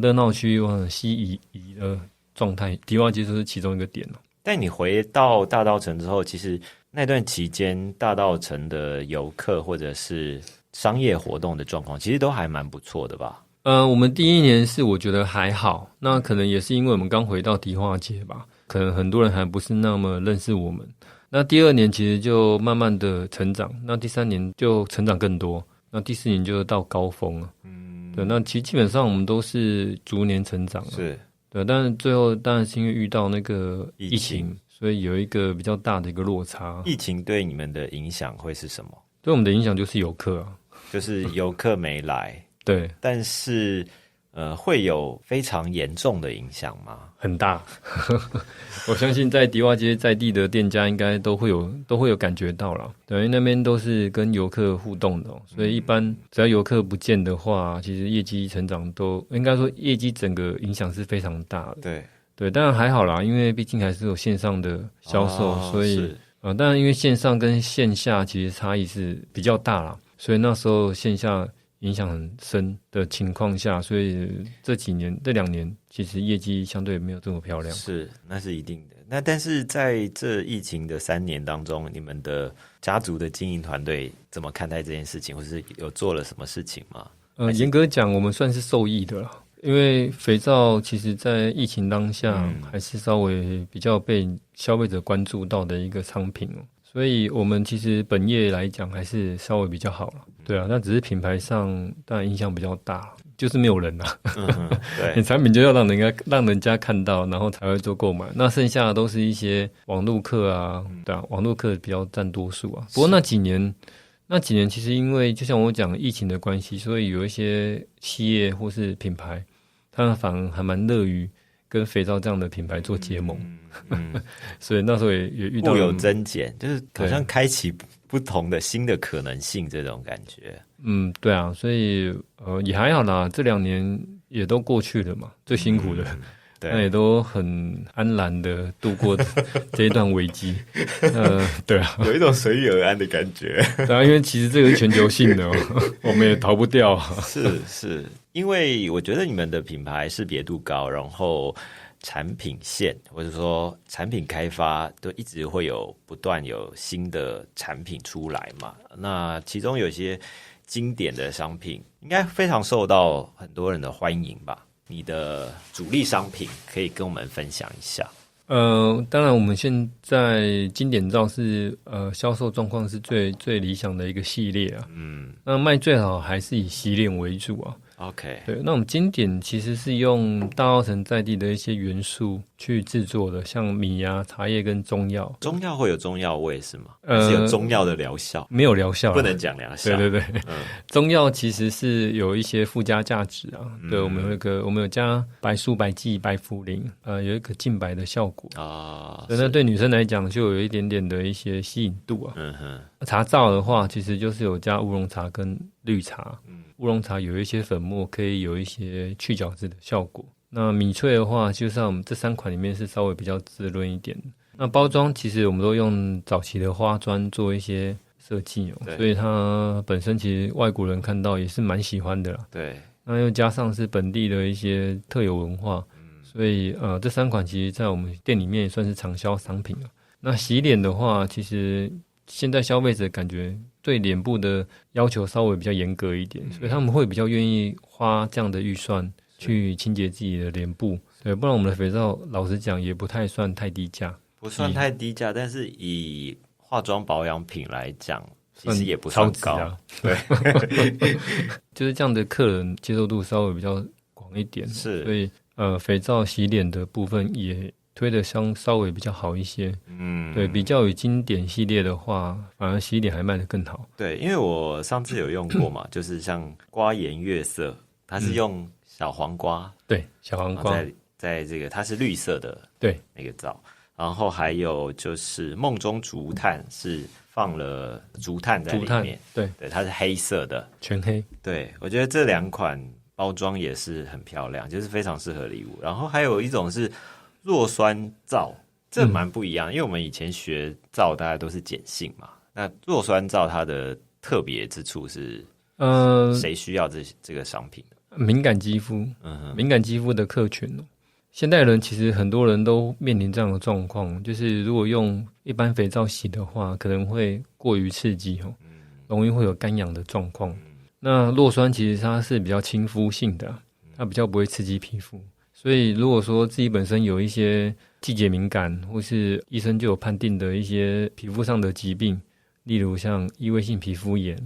热闹区西移的状态，迪化街就是其中一个点但你回到大稻埕之后，其实那段期间大稻埕的游客或者是商业活动的状况，其实都还蛮不错的吧？我们第1年是我觉得还好，那可能也是因为我们刚回到迪化街吧，可能很多人还不是那么认识我们。那第2年其实就慢慢的成长，那第3年就成长更多，那第4年就到高峰了。对，那其实基本上我们都是逐年成长了。是，对，但是最后当然是因为遇到那个疫情，所以有一个比较大的一个落差。疫情对你们的影响会是什么？对我们的影响就是游客啊，就是游客没来。对，但是会有非常严重的影响吗？很大。我相信在迪化街在地的店家应该都会有感觉到啦。对，因为那边都是跟游客互动的，所以一般只要游客不见的话，其实业绩成长都应该说业绩整个影响是非常大的。对，当然还好啦，因为毕竟还是有线上的销售，所以当然因为线上跟线下其实差异是比较大啦，所以那时候线下影响很深的情况下，所以这2年其实业绩相对没有这么漂亮。是，那是一定的。那但是在这疫情的3年当中，你们的家族的经营团队怎么看待这件事情，或是有做了什么事情吗？严格讲我们算是受益的啦，因为肥皂其实在疫情当下还是稍微比较被消费者关注到的一个商品所以我们其实本业来讲还是稍微比较好了。对啊，那只是品牌上当然影响比较大，就是没有人啊。对，你产品就要让人家看到，然后才会做购买。那剩下的都是一些网络客啊，对啊，网络客比较占多数啊。不过那几年其实因为就像我讲疫情的关系，所以有一些企业或是品牌，他们反而还蛮乐于跟肥皂这样的品牌做结盟。所以那时候也遇到物有增减，就是好像开启不同的新的可能性这种感觉。对啊，所以也还好啦，这2年也都过去了嘛，最辛苦的。那也都很安然的度过这一段危机。对啊，有一种随遇而安的感觉。对啊，因为其实这个是全球性的我们也逃不掉。是，因为我觉得你们的品牌识别度高，然后产品线或者说产品开发都一直会不断有新的产品出来嘛。那其中有些经典的商品应该非常受到很多人的欢迎吧？你的主力商品可以跟我们分享一下。当然我们现在经典皂是销售状况是最理想的一个系列啊。那卖最好还是以洗脸为主啊。OK， 对，那我们经典其实是用大稻埕在地的一些元素去制作的，像米啊、茶叶跟中药。中药会有中药味是吗？是有中药的疗效？没有疗效，不能讲疗效。对，中药其实是有一些附加价值啊。对，我们有加白术、白蓟、白茯苓，有一个净白的效果啊。所以那对女生来讲，就有一点点的一些吸引度啊。茶皂的话，其实就是有加乌龙茶跟绿茶。乌龙茶有一些粉末可以有一些去角质的效果。那米萃的话，就像我们这3款里面是稍微比较滋润一点。那包装其实我们都用早期的花砖做一些设计所以它本身其实外国人看到也是蛮喜欢的啦。对，那又加上是本地的一些特有文化，所以这3款其实在我们店里面也算是畅销商品了。那洗脸的话，其实现在消费者感觉对脸部的要求稍微比较严格一点，所以他们会比较愿意花这样的预算去清洁自己的脸部。对，不然我们的肥皂老实讲也不太算太低价，不算太低价，但是以化妆保养品来讲，其实也不算高。对，就是这样的客人接受度稍微比较广一点，是，所以肥皂洗脸的部分也推的稍微比较好一些。对，比较于经典系列的话，反而洗脸还卖得更好。对，因为我上次有用过嘛，就是像瓜颜悦色，它是用小黄瓜，对，小黄瓜在这个它是绿色的，对，那个皂。然后还有就是梦中竹炭是放了竹炭在里面，对，它是黑色的，全黑。对，我觉得这2款包装也是很漂亮，就是非常适合礼物。然后还有一种是弱酸皂，这蛮不一样，因为我们以前学皂大家都是碱性嘛，那弱酸皂它的特别之处是，谁需要这个商品？敏感肌肤，敏感肌肤的客群现代人其实很多人都面临这样的状况，就是如果用一般肥皂洗的话，可能会过于刺激容易会有干痒的状况。那弱酸其实它是比较亲肤性的，它比较不会刺激皮肤，所以如果说自己本身有一些季节敏感，或是医生就有判定的一些皮肤上的疾病，例如像异位性皮肤炎，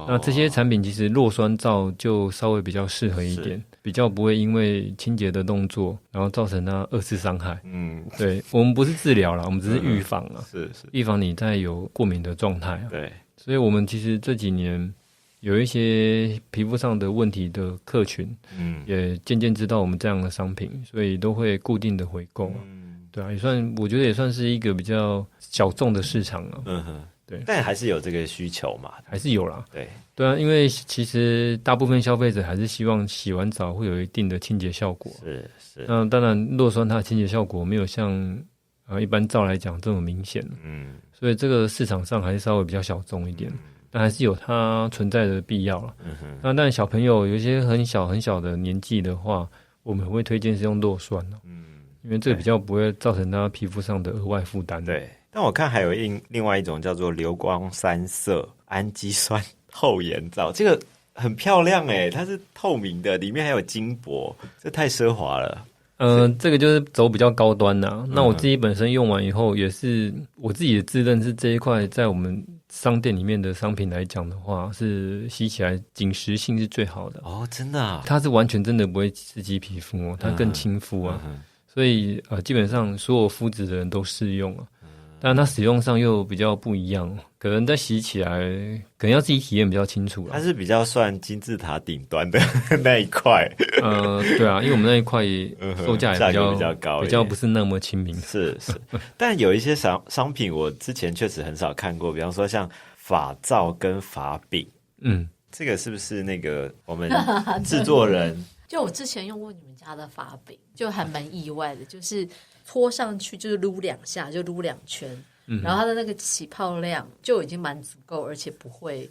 那这些产品其实弱酸皂就稍微比较适合一点，比较不会因为清洁的动作然后造成它二次伤害。对，我们不是治疗啦，我们只是预防啦，预防你在有过敏的状态。对，所以我们其实这几年有一些皮肤上的问题的客群，也渐渐知道我们这样的商品，所以都会固定的回购。对啊，我觉得也算是一个比较小众的市场啊。对，但还是有这个需求嘛，还是有啦。对啊，因为其实大部分消费者还是希望洗完澡会有一定的清洁效果。是。那当然，弱酸它的清洁效果没有像一般皂来讲这么明显。所以这个市场上还是稍微比较小众一点。但还是有它存在的必要了。那但小朋友有一些很小很小的年纪的话，我们会推荐是用弱酸的。因为这个比较不会造成他皮肤上的额外负担。对，但我看还有另外一种叫做流光三色氨基酸厚颜皂，这个很漂亮耶，它是透明的，里面还有金箔，这太奢华了。这个就是走比较高端的。那我自己本身用完以后，也是我自己的自认是这一块在我们商店里面的商品来讲的话，是洗起来紧实性是最好的。真的啊？它是完全真的不会刺激皮肤哦，它更亲肤啊。所以基本上所有肤质的人都适用啊，但它使用上又比较不一样，可能在洗起来可能要自己体验比较清楚啦。它是比较算金字塔顶端的那一块。对啊，因为我们那一块售价也比较高，比较不是那么亲民。是。但有一些商品我之前确实很少看过，比方说像发皂跟发饼。这个是不是那个我们制作人？就我之前用过你们家的发饼，就还蛮意外的，就是搓上去就是撸2下就撸2圈，然后它的那个起泡量就已经蛮足够，而且不会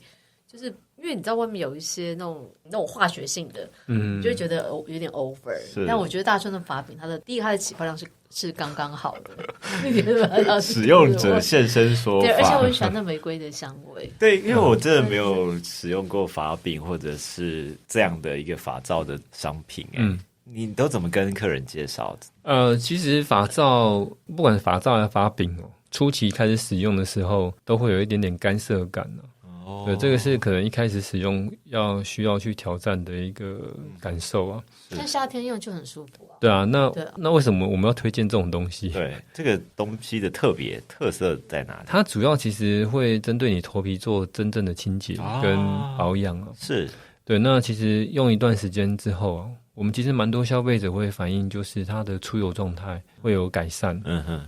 就是因为你知道外面有一些那种化学性的，你就会觉得有点 over。但我觉得大春的发饼，它的起泡量是刚刚好的。使用者现身说法。对，而且我很喜欢那玫瑰的香味。对，因为我真的没有使用过发饼或者是这样的一个发皂的商品。你都怎么跟客人介绍的？其实发皂不管发皂还是发饼初期开始使用的时候，都会有一点点干涩感。对，这个是可能一开始使用需要去挑战的一个感受啊。像夏天用就很舒服啊。对啊，那为什么我们要推荐这种东西？对，这个东西的特色在哪里？它主要其实会针对你头皮做真正的清洁跟保养啊。是。对，那其实用一段时间之后我们其实蛮多消费者会反映，就是它的出油状态会有改善，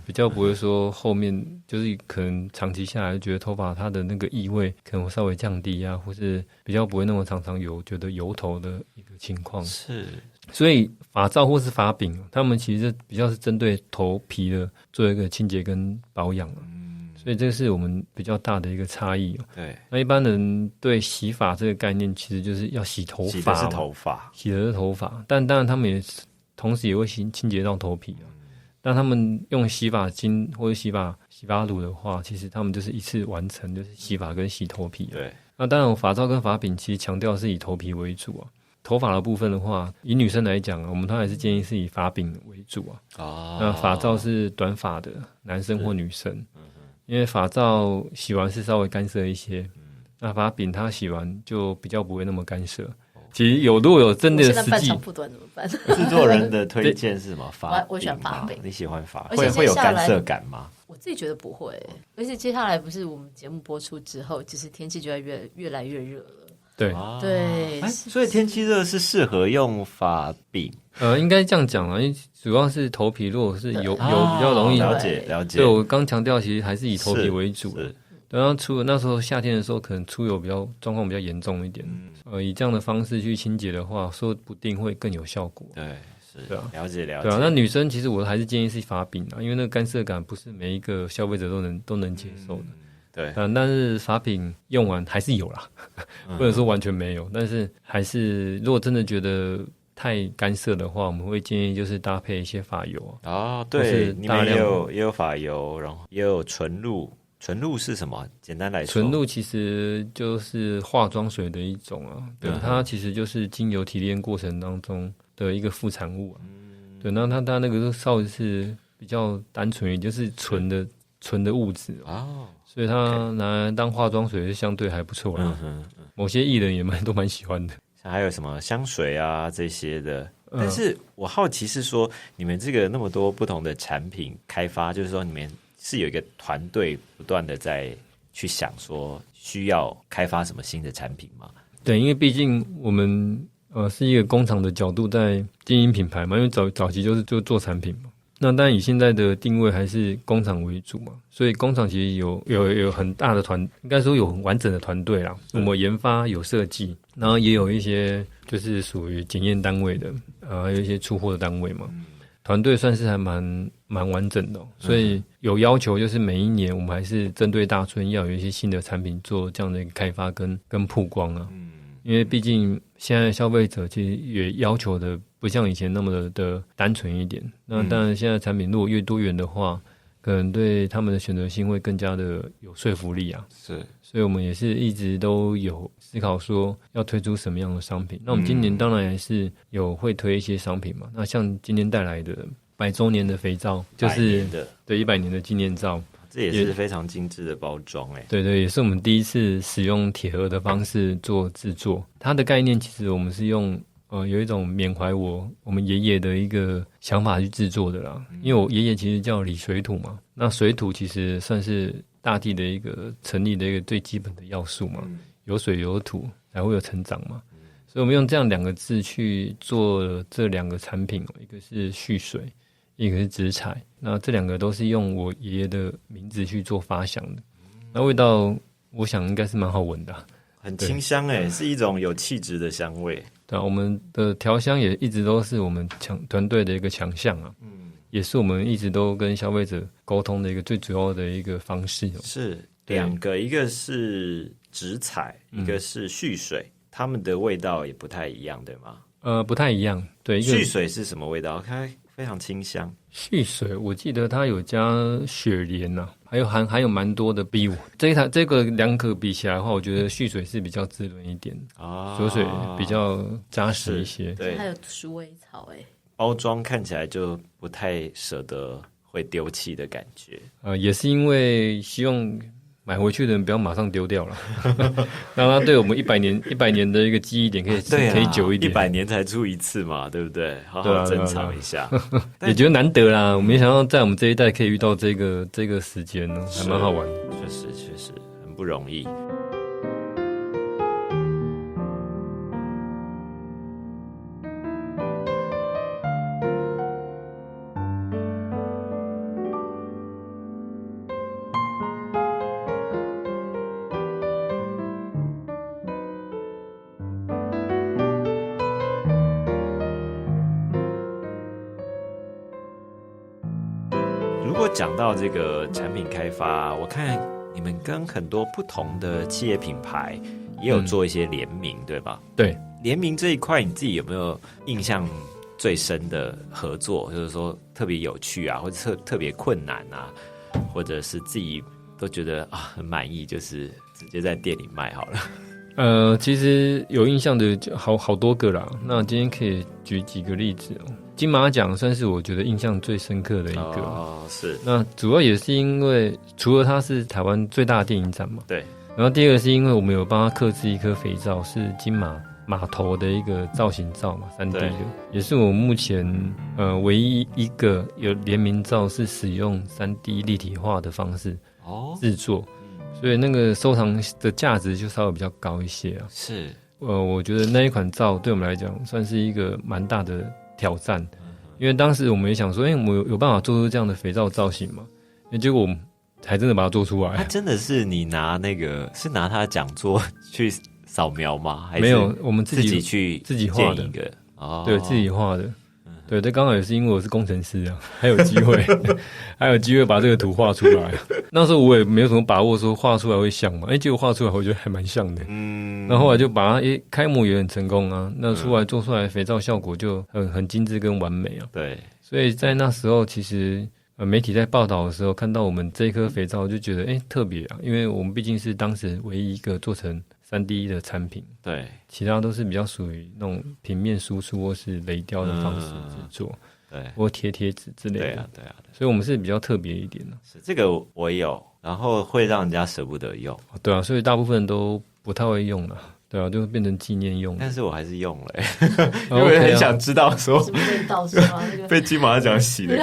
比较不会说后面就是可能长期下来觉得头发它的那个异味可能会稍微降低啊，或是比较不会那么常常觉得油头的一个情况。是，所以发皂或是发饼，他们其实比较是针对头皮的做一个清洁跟保养。所以这是我们比较大的一个差异。对，那一般人对洗发这个概念，其实就是要洗头发，洗的是头发，洗的是头发。但当然，他们也同时也会清洁到头皮。但他们用洗发精或者洗发乳的话，其实他们就是一次完成，就是洗发跟洗头皮。对，那当然，发皂跟发饼其实强调是以头皮为主啊。头发的部分的话，以女生来讲我们当然是建议是以发饼为主啊。那发皂是短发的男生或女生。因为发皂洗完是稍微干涩一些，那发饼它洗完就比较不会那么干涩。其实如果有真的实际，现在半长不短怎么办？制作人的推荐是什么？我喜欢发饼。你喜欢发？会有干涩感吗？我自己觉得不会，而且接下来不是我们节目播出之后，其实天气就会越来越热了。对，所以天气热是适合用发饼。应该这样讲因为主要是头皮，如果是油比较容易了解。对，我刚强调，其实还是以头皮为主。然后那时候夏天的时候，可能出油状况比较严重一点。以这样的方式去清洁的话，说不定会更有效果。对，是啊，了解。对啊，那女生其实我还是建议是发饼因为那个干涩感不是每一个消费者都能接受的。对，但是发饼用完还是有啦，不能说完全没有，但是还是如果真的觉得太干涩的话，我们会建议就是搭配一些发油对，你们也有发油，然后也有纯露。纯露是什么？简单来说，纯露其实就是化妆水的一种对，它其实就是经由提炼过程当中的一个副产物对，那它那个烧是比较单纯一点，就是纯的物质哦，所以它拿来当化妆水是相对还不错啦。某些艺人也都蛮喜欢的，像还有什么香水啊这些的。但是我好奇是说，你们这个那么多不同的产品开发，就是说你们是有一个团队不断的在去想说需要开发什么新的产品吗？对，因为毕竟我们是一个工厂的角度在经营品牌嘛，因为早期就做产品嘛。那当然以现在的定位还是工厂为主嘛，所以工厂其实有很大的应该说有很完整的团队啦。我们研发有设计，然后也有一些就是属于检验单位的，还有一些出货的单位嘛。团队算是还蛮完整的所以有要求就是每一年我们还是针对大村要有一些新的产品做这样的一个开发跟曝光啊。因为毕竟现在消费者其实也要求的不像以前那么的单纯一点。那当然现在产品如果越多元的话，可能对他们的选择性会更加的有说服力啊。是，所以我们也是一直都有思考说要推出什么样的商品。那我们今年当然也是会推一些商品嘛。那像今年带来的100周年的肥皂，就是对100年的纪念皂。这也是非常精致的包装对，也是我们第一次使用铁盒的方式做制作。它的概念其实我们是用有一种缅怀我们爷爷的一个想法去制作的啦。因为我爷爷其实叫理水土嘛，那水土其实算是大地的一个成立的一个最基本的要素嘛，有水有土才会有成长嘛。所以我们用这样2个字去做这2个产品，一个是蓄水，一个是植彩，那这2个都是用我爷爷的名字去做发想的。那味道我想应该是蛮好闻的，很清香是一种有气质的香味。对我们的调香也一直都是我们团队的一个强项啊。也是我们一直都跟消费者沟通的一个最主要的一个方式。是2个，一个是植彩，一个是蓄水，它们的味道也不太一样，对吗？不太一样。对，蓄水是什么味道？它非常清香。蓄水我记得它有加雪莲啊，还有蛮多的。比这个2个比起来的话，我觉得蓄水是比较滋润一点锁水比较扎实一些。对，还有鼠尾草包装看起来就不太舍得会丢弃的感觉。也是因为希望买回去的人不要马上丢掉了，让它对我们100年的一个记忆点可以久一点。100年才出一次嘛，对不对？好好珍藏一下，也觉得难得啦。我没想到在我们这一代可以遇到这个时间呢，还蛮好玩的。确实很不容易。如果讲到这个产品开发，我看你们跟很多不同的企业品牌也有做一些联名，对吧？对，联名这一块，你自己有没有印象最深的合作，就是说特别有趣啊，或者特别困难啊，或者是自己都觉得很满意，就是直接在店里卖好了？其实有印象的好多个啦。那今天可以举几个例子金马奖算是我觉得印象最深刻的一个是。那主要也是因为除了它是台湾最大的电影展嘛，对。然后第二个是因为我们有帮他客制一颗肥皂，是金马码头的一个造型皂嘛，3D 的，也是我目前唯一一个有联名皂是使用3D 立体化的方式制作，所以那个收藏的价值就稍微比较高一些啊。是。我觉得那一款皂对我们来讲算是一个蛮大的挑战，因为当时我们也想说，我们有办法做出这样的肥皂造型吗？结果我们还真的把它做出来。它真的是你拿他的讲座去扫描吗？还是没有，我们自己画的。对，自己画的。对，这刚好也是因为我是工程师啊，还有机会把这个图画出来。那时候我也没有什么把握说画出来会像嘛，结果画出来我觉得还蛮像的。然后后来就把它开模也很成功啊，那做出来肥皂效果就很精致跟完美啊。对，所以在那时候其实媒体在报道的时候看到我们这一颗肥皂就觉得特别啊，因为我们毕竟是当时唯一一个做成3D 的产品，对，其他都是比较属于那种平面输出或是雷雕的方式制作。对，或贴纸之类的。对啊，对啊，所以我们是比较特别一点的。是这个我有，然后会让人家舍不得用。对啊，所以大部分人都不太会用了。对啊，就变成纪念用。但是我还是用了因为很想知道说什么味道是吗？被金马奖洗的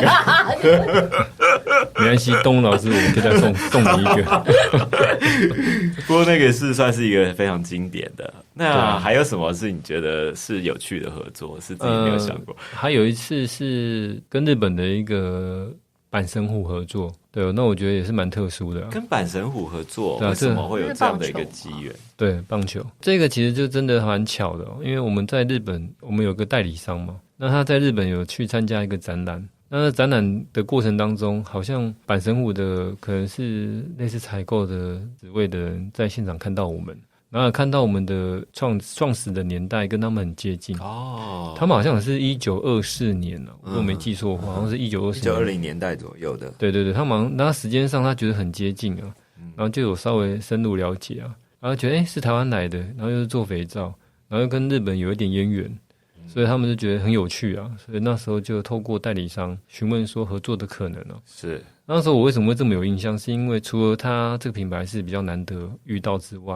没关系，东老师我们可以再送你一个。不过那个是算是一个非常经典的。那还有什么是你觉得是有趣的合作，是自己没有想过？还有一次是跟日本的一个阪神虎合作，对，那我觉得也是蛮特殊的。跟阪神虎合作，为什么会有这样的一个机缘？对，棒球这个其实就真的蛮巧的因为我们在日本，我们有个代理商嘛，那他在日本有去参加一个展览。那展览的过程当中，好像阪神虎的可能是类似采购的职位的人在现场看到我们，然后看到我们的创始的年代跟他们很接近哦，他们好像是1924年了，如果没记错的话，好像是1920年代左右的。对对对，他们那时间上他觉得很接近啊，然后就有稍微深入了解啊，然后觉得是台湾来的，然后又是做肥皂，然后又跟日本有一点渊源。所以他们就觉得很有趣啊，所以那时候就透过代理商询问说合作的可能是那时候我为什么会这么有印象，是因为除了他这个品牌是比较难得遇到之外，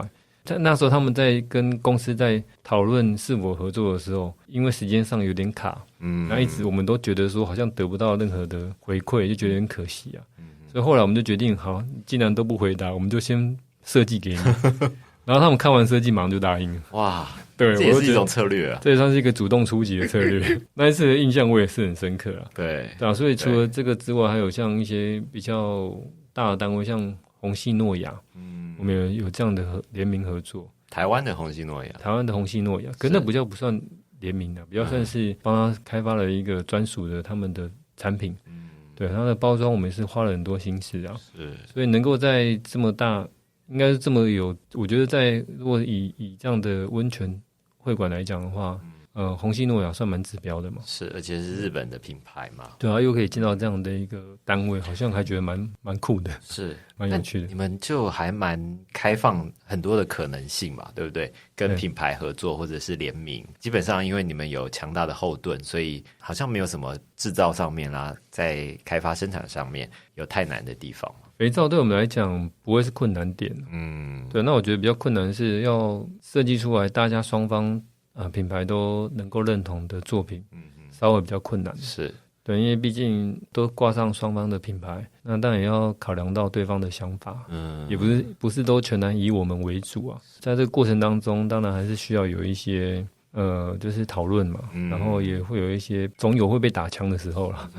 那时候他们在跟公司在讨论是否合作的时候，因为时间上有点卡，那一直我们都觉得说好像得不到任何的回馈，就觉得很可惜啊。所以后来我们就决定，好，既然都不回答，我们就先设计给你。然后他们看完设计，马上就答应了。哇，对，这也是一种策略啊，这也算是一个主动出击的策略。那一次的印象我也是很深刻啊。对啊，所以除了这个之外，还有像一些比较大的单位，像虹夕诺亚，我们有这样的联名合作。台湾的虹夕诺亚，可是那比较不算联名的，比较算是帮他开发了一个专属的他们的产品。对，它的包装我们也是花了很多心思啊。是，所以能够在这么大。应该是这么有，我觉得如果以这样的温泉会馆来讲的话，虹夕诺亚算蛮指标的嘛。是，而且是日本的品牌嘛。对啊，又可以进到这样的一个单位，好像还觉得蛮酷的，是蛮有趣的。你们就还蛮开放很多的可能性嘛，对不对？跟品牌合作或者是联名，基本上因为你们有强大的后盾，所以好像没有什么制造上面啦，在开发生产上面有太难的地方。肥皂对我们来讲不会是困难点，对。那我觉得比较困难是要设计出来大家双方品牌都能够认同的作品，稍微比较困难。是对，因为毕竟都挂上双方的品牌，那当然也要考量到对方的想法，也不是都全然以我们为主啊。在这个过程当中，当然还是需要有一些就是讨论嘛，然后也会有一些总有会被打枪的时候啦。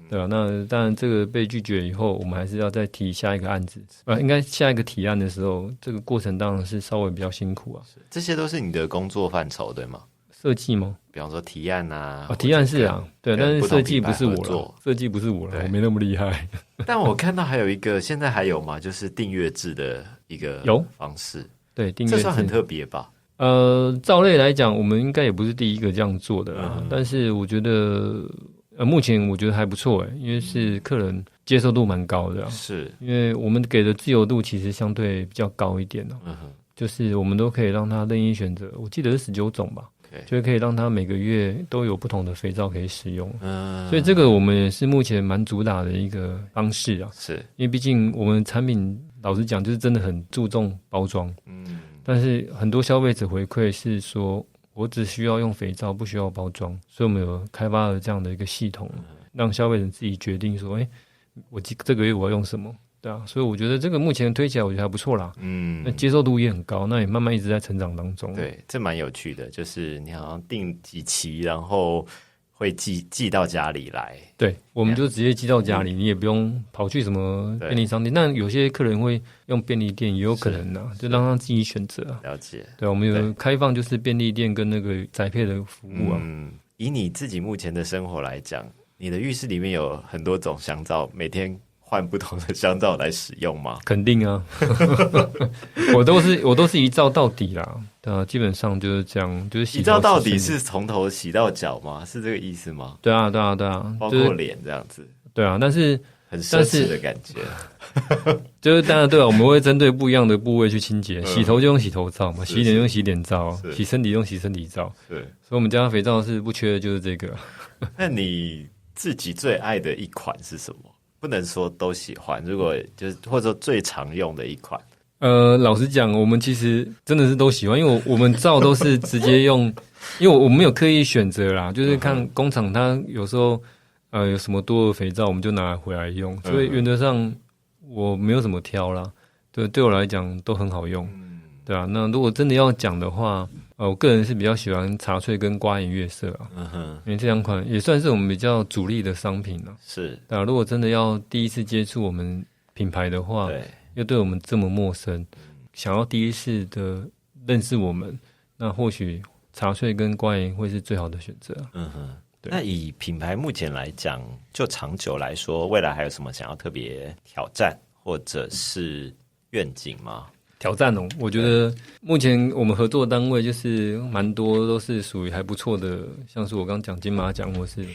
对啊，那当然这个被拒绝以后，我们还是要再提下一个案子，应该下一个提案的时候，这个过程当然是稍微比较辛苦啊。这些都是你的工作范畴，对吗？设计吗？比方说提案啊，提案是啊，对，但是设计不是我了，设计不是我了，我没那么厉害。但我看到还有一个，现在还有吗？就是订阅制的一个方式，对，订阅制这算很特别吧？照类来讲，我们应该也不是第一个这样做的啦，但是我觉得。目前我觉得还不错因为是客人接受度蛮高的是因为我们给的自由度其实相对比较高一点就是我们都可以让他任意选择，我记得是19种吧，就可以让他每个月都有不同的肥皂可以使用，所以这个我们也是目前蛮主打的一个方式啊，是因为毕竟我们产品老实讲就是真的很注重包装，但是很多消费者回馈是说我只需要用肥皂，不需要包装，所以我们有开发了这样的一个系统，让消费者自己决定说，我这个月我要用什么，对啊，所以我觉得这个目前推起来我觉得还不错啦，那接受度也很高，那也慢慢一直在成长当中。对，这蛮有趣的，就是你好像订几期，然后会寄到家里来，对，我们就直接寄到家里，你也不用跑去什么便利商店。那有些客人会用便利店，也有可能就让他自己选择了解，对，我们有开放就是便利店跟那个宅配的服务啊。以你自己目前的生活来讲，你的浴室里面有很多种香皂，每天换不同的香皂来使用吗？肯定啊，我都是一皂到底啦，对啊，基本上就是这样，就是洗一皂到底是从头洗到脚吗？是这个意思吗？对啊，包括脸这样子。对啊，但是很奢侈的感觉。就是当然对啊，我们会针对不一样的部位去清洁，洗头就用洗头皂嘛，洗脸用洗脸皂，洗身体用洗身体皂。是，所以我们家肥皂是不缺的，就是这个。那你自己最爱的一款是什么？不能说都喜欢，如果就是或者说最常用的一款。老实讲，我们其实真的是都喜欢，因为我们皂都是直接用，因为我没有刻意选择啦，就是看工厂它有时候有什么多的肥皂，我们就拿回来用，所以原则上我没有什么挑啦，对我来讲都很好用，对啊。那如果真的要讲的话，我个人是比较喜欢茶萃跟瓜颜悦色啊，因为这两款也算是我们比较主力的商品了，是，对啊。如果真的要第一次接触我们品牌的话，对。又对我们这么陌生，想要第一次的认识我们，那或许茶萃跟瓜颜会是最好的选择。对。那以品牌目前来讲，就长久来说，未来还有什么想要特别挑战或者是愿景吗？挑战哦，我觉得目前我们合作的单位就是蛮多都是属于还不错的，像是我刚讲金马奖或是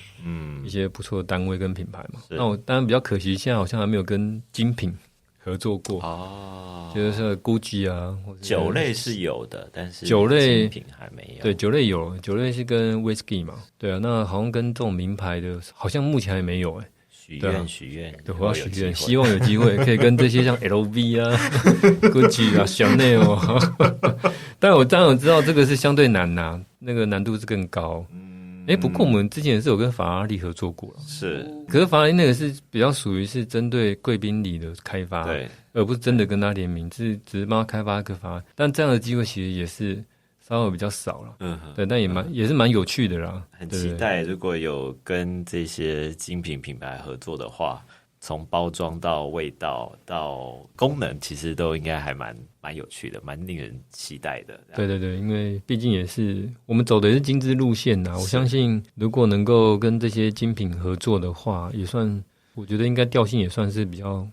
一些不错的单位跟品牌嘛。那我当然比较可惜，现在好像还没有跟精品合作过就是 Gucci 啊，或者酒类是有的，但是酒类精品还没有。对，酒类有，酒类是跟 Whisky 嘛，对啊，那好像跟这种名牌的，好像目前还没有许愿，对，我要许愿，希望有机会可以跟这些像 LV 啊、Gucci 啊、Chanel 但我当然知道这个是相对难呐，那个难度是更高。不过我们之前也是有跟法拉利合作过了，是，可是法拉利那个是比较属于是针对贵宾礼的开发，对，而不是真的跟他联名，只是帮他开发一个法拉利，但这样的机会其实也是稍微比较少了，对，但也是蛮有趣的啦，很期待如果有跟这些精品品牌合作的话，从包装到味道到功能，其实都应该还蛮有趣的，蛮令人期待的。对，因为毕竟也是我们走的也是精致路线呐，我相信如果能够跟这些精品合作的话，也算我觉得应该调性也算是比较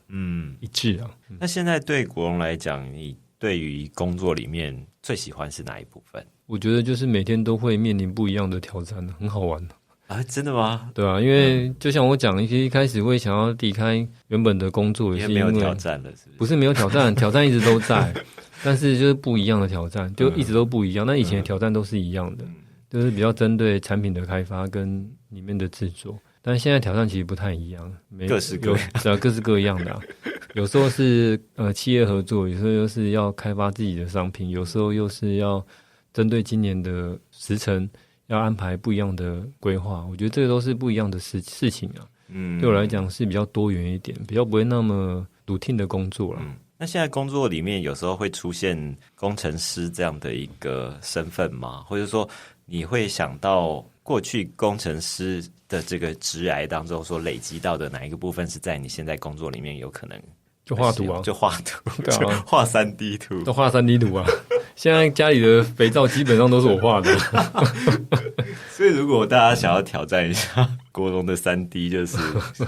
一致啊。那现在对国荣来讲，你对于工作里面最喜欢是哪一部分？我觉得就是每天都会面临不一样的挑战，很好玩啊，真的吗？对啊，因为就像我讲，一开始会想要离开原本的工作，也是因为没有挑战了，是不是没有挑战，挑战一直都在，但是就是不一样的挑战，就一直都不一样。那以前的挑战都是一样的，就是比较针对产品的开发跟里面的制作，但是现在挑战其实不太一样，各式各样，各式各样的有时候是企业合作，有时候又是要开发自己的商品，有时候又是要针对今年的时程。要安排不一样的规划，我觉得这个都是不一样的事情啊。对我来讲是比较多元一点，比较不会那么 routine 的工作了。那现在工作里面有时候会出现工程师这样的一个身份吗？或者说你会想到过去工程师的这个职涯当中所累积到的哪一个部分是在你现在工作里面有可能就画图啊，就画图，对啊，画 3D 图，都画 3D 图啊。现在家里的肥皂基本上都是我画的，所以如果大家想要挑战一下国荣的 3D， 就是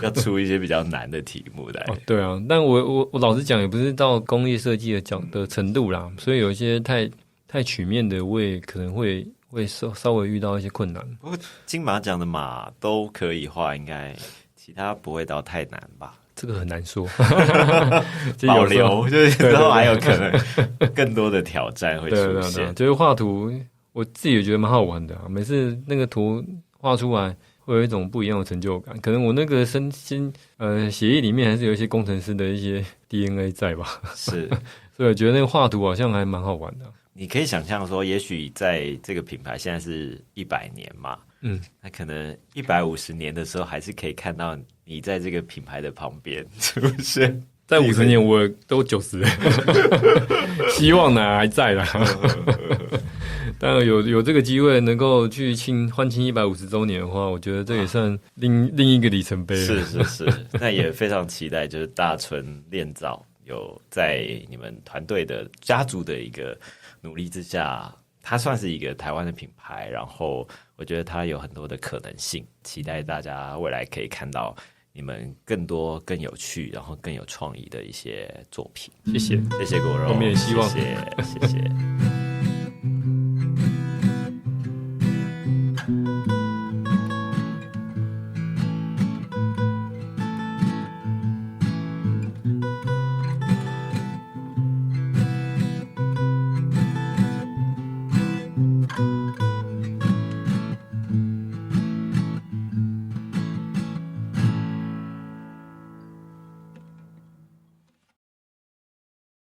要出一些比较难的题目来。对啊，但我老实讲，也不是到工业设计的程度啦，所以有一些太曲面的，我也可能会稍微遇到一些困难。不过金马奖的马都可以画，应该其他不会到太难吧？这个很难说，保留就是之后还有可能更多的挑战会出现。就是画图，我自己也觉得蛮好玩的每次那个图画出来，会有一种不一样的成就感。可能我那个血液里面还是有一些工程师的一些 DNA 在吧？是，所以我觉得那个画图好像还蛮好玩的。你可以想象说，也许在这个品牌现在是100年嘛，那可能150年的时候，还是可以看到你在这个品牌的旁边出现。在50年我都90了，希望呢还在啦。当然有这个机会能够去欢庆150周年的话，我觉得这也算另一个里程碑了。是，那也非常期待，就是大纯炼造有在你们团队的家族的一个努力之下，它算是一个台湾的品牌，然后我觉得它有很多的可能性，期待大家未来可以看到你们更多更有趣然后更有创意的一些作品。谢谢国荣，我们也希望谢谢